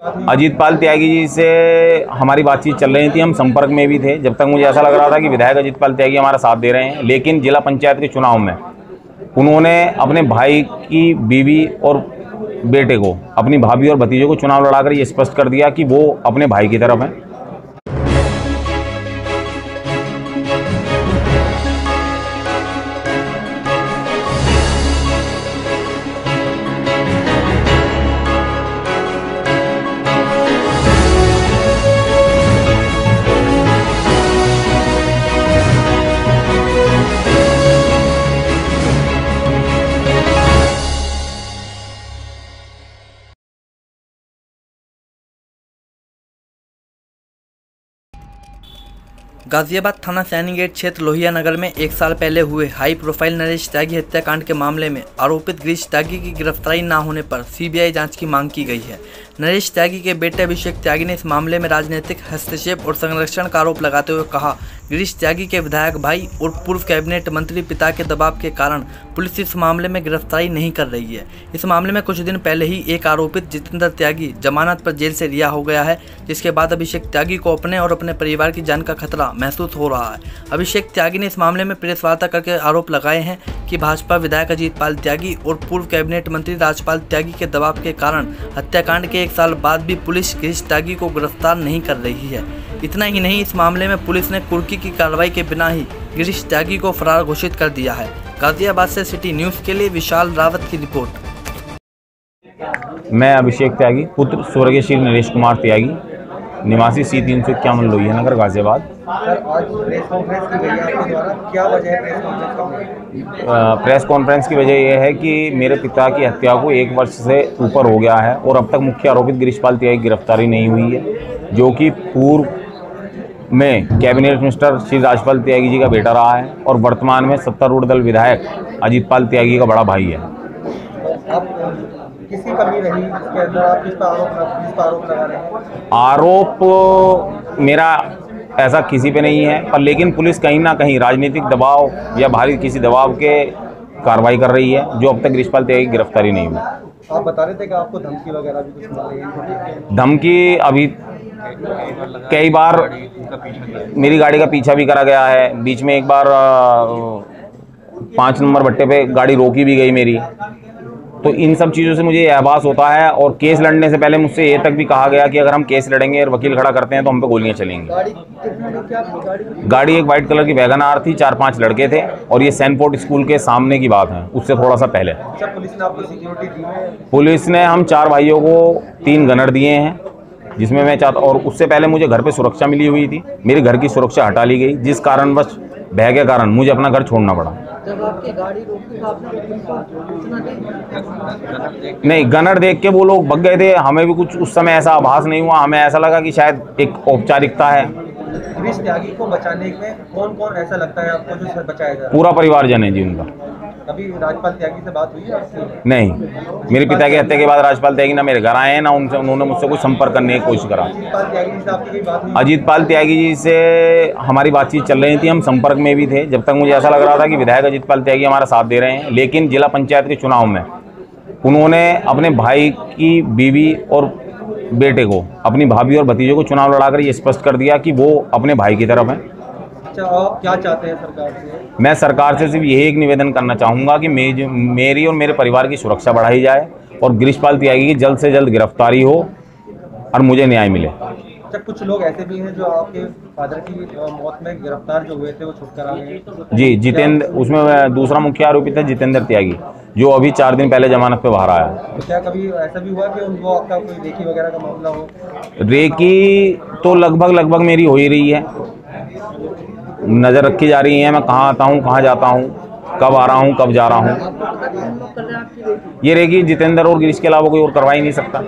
अजीत पाल त्यागी जी से हमारी बातचीत चल रही थी, हम संपर्क में भी थे। जब तक मुझे ऐसा लग रहा था कि विधायक अजीत पाल त्यागी हमारा साथ दे रहे हैं, लेकिन जिला पंचायत के चुनाव में उन्होंने अपने भाई की बीवी और बेटे को, अपनी भाभी और भतीजे को चुनाव लड़ाकर ये स्पष्ट कर दिया कि वो अपने भाई की तरफ हैं। गाजियाबाद थाना सैनी गेट क्षेत्र लोहिया नगर में एक साल पहले हुए हाई प्रोफाइल नरेश त्यागी हत्याकांड के मामले में आरोपित गिरीश त्यागी की गिरफ्तारी न होने पर सीबीआई जांच की मांग की गई है। नरेश त्यागी के बेटे अभिषेक त्यागी ने इस मामले में राजनीतिक हस्तक्षेप और संरक्षण का आरोप लगाते हुए कहा, गिरीश त्यागी के विधायक भाई और पूर्व कैबिनेट मंत्री पिता के दबाव के कारण पुलिस इस मामले में गिरफ्तारी नहीं कर रही है। इस मामले में कुछ दिन पहले ही एक आरोपित जितेंद्र त्यागी जमानत पर जेल से रिहा हो गया है, जिसके बाद अभिषेक त्यागी को अपने और अपने परिवार की जान का खतरा महसूस हो रहा है। अभिषेक त्यागी ने इस मामले में प्रेस वार्ता करके आरोप लगाए हैं कि भाजपा विधायक अजीत पाल त्यागी और पूर्व कैबिनेट मंत्री राजपाल त्यागी के दबाव के कारण हत्याकांड के एक साल बाद भी पुलिस गिरीश त्यागी को गिरफ्तार नहीं कर रही है। इतना ही नहीं, इस मामले में पुलिस ने कुर्की की कार्रवाई के बिना ही गिरीश त्यागी को फरार घोषित कर दिया है। गाजियाबाद से सिटी न्यूज़ के लिए विशाल रावत की रिपोर्ट। मैं अभिषेक त्यागी, पुत्र स्वर्गीय श्री नरेश कुमार त्यागी, निवासी C351 Lohia Nagar, Ghaziabad. Press conference की वजह यह है कि मेरे पिता की हत्या को 1 वर्ष से ऊपर हो गया है और अब तक मुख्य आरोपित गिरीश पाल त्यागी की गिरफ्तारी नहीं हुई है, जो कि पूर्व में कैबिनेट मिनिस्टर श्री राजपाल त्यागी जी का बेटा रहा है और वर्तमान में सत्तारूढ़ दल विधायक अजीत पाल त्यागी का बड़ा भाई है। किसी कमी रही इसके अंदर, आप किस पर आरोप लगा रहे हैं? आरोप मेरा ऐसा किसी पे नहीं है, पर लेकिन पुलिस कहीं ना कहीं राजनीतिक दबाव या भारी किसी दबाव के कार्रवाई कर रही है, जो अब तक गिरीश पाल त्यागी की गिरफ्तारी नहीं हुई। आप बता रहे थे कि आपको धमकी वगैरह भी कुछ मिल रही है? धमकी अभी कई बार मेरी गाड़ी का पीछा भी करा गया है। बीच में एक बार 5 नंबर भट्टे पे गाड़ी रोकी भी गई मेरी। तो इन सब चीज़ों से मुझे आभास होता है और केस लड़ने से पहले मुझसे ये तक भी कहा गया कि अगर हम केस लड़ेंगे और वकील खड़ा करते हैं तो हम पे गोलियां चलेंगी। गाड़ी एक वाइट कलर की वैगन आर थी, 4-5 लड़के थे और ये सैनपोर्ट स्कूल के सामने की बात है, उससे थोड़ा सा पहले। पुलिस ने आपको सिक्योरिटी दी है? पुलिस ने हम 4 भाइयों को 3 गनर दिए हैं, जिसमें मैं चाहता, और उससे पहले मुझे घर पे सुरक्षा मिली हुई थी। मेरे घर की सुरक्षा हटा ली गई, जिस कारणवश भय के कारण मुझे अपना घर छोड़ना पड़ा। जब आपकी गाड़ी रोकी तो आपने पुलिस को नहीं, गनर देख के वो लोग भग गए थे। हमें भी कुछ उस समय ऐसा आभास नहीं हुआ, हमें ऐसा लगा कि शायद एक औपचारिकता है। गिरीश त्यागी को बचाने में कौन कौन ऐसा लगता है आपको जो बचाया जाए? पूरा परिवारजन है जी उनका। कभी राजपाल त्यागी से बात हुई है आपकी? नहीं, मेरे पिता की हत्या के बाद राजपाल त्यागी ना मेरे घर आए हैं ना उन्होंने मुझसे कोई संपर्क करने की कोशिश करा। अजीत पाल त्यागी जी से हमारी बातचीत चल रही थी, हम संपर्क में भी थे। जब तक मुझे ऐसा लग रहा था कि विधायक अजीत पाल त्यागी हमारा साथ दे रहे हैं, लेकिन जिला पंचायत के चुनाव में उन्होंने अपने भाई की बीवी और बेटे को, अपनी भाभी और भतीजे को चुनाव लड़ाकर ये स्पष्ट कर दिया कि वो अपने भाई की तरफ हैं। आप क्या चाहते हैं सरकार से? मैं सरकार से सिर्फ यही एक निवेदन करना चाहूँगा कि मेरी और मेरे परिवार की सुरक्षा बढ़ाई जाए और गिरीश पाल त्यागी की जल्द से जल्द गिरफ्तारी हो और मुझे न्याय मिले। कुछ लोग ऐसे भी हैं जो आपके फादर की मौत में गिरफ्तार जो हुए थे वो छुटकर आ गए? जी, जितेंद्र, उसमें दूसरा मुख्य आरोपी था जितेंद्र त्यागी, जो अभी 4 दिन पहले जमानत पे बाहर आया। तो क्या कभी ऐसा भी हुआ कि उनको आपका कोई रेकी वगैरह का मामला हो? रेकी तो लगभग मेरी हो ही रही है, नज़र रखी जा रही है। मैं कहाँ आता हूँ, कहाँ जाता हूँ, कब आ रहा हूँ, कब जा रहा हूँ। ये रेकी जितेंद्र और गिरीश के अलावा कोई और करवा ही नहीं सकता।